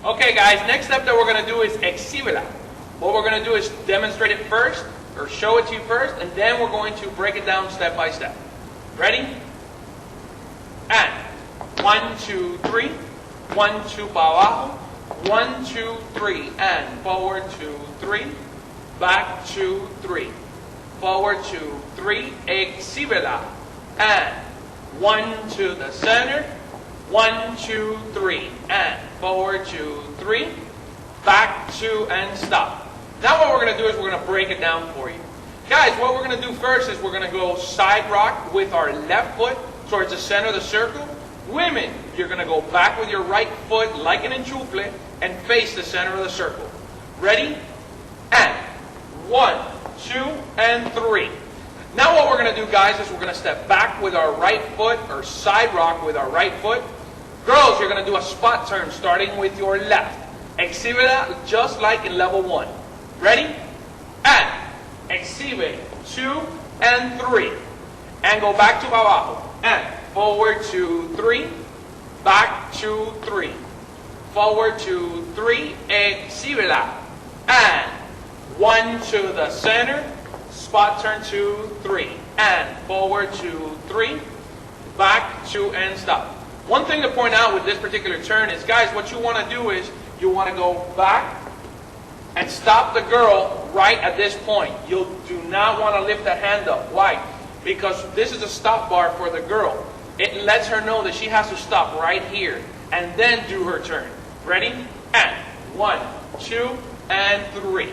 Okay guys, next step that we're going to do is Exhibela. What we're going to do is demonstrate it first, or show it to you first, and then we're going to break it down step by step. Ready? And 1, 2, 3. 1, 2, pa abajo. 1, 2, 3. And forward 2, 3. Back 2, 3. Forward 2, 3. Exhibela. And 1 to the center. 1, 2, 3. And forward 2, 3. Back 2 and stop. Now what we're going to do is we're going to break it down for you. Guys, what we're going to do first is we're going to go side rock with our left foot towards the center of the circle. Women, you're going to go back with your right foot like an enchufle and face the center of the circle. Ready? And 1, 2, and 3. Now what we're going to do, guys, is we're going to step back with our right foot, or side rock with our right foot. Girls, you're going to do a spot turn starting with your left. Exhibela just like in level 1. Ready? And exhibe 2 and 3. And go back to abajo. And forward 2, 3. Back 2, 3. Forward 2, 3. Exhibela. And 1 to the center. Spot turn 2, 3. And forward 2, 3. Back 2 and stop. One thing to point out with this particular turn is, guys, what you want to do is you want to go back and stop the girl right at this point. You do not want to lift that hand up. Why? Because this is a stop bar for the girl. It lets her know that she has to stop right here and then do her turn. Ready? And 1, 2, and 3.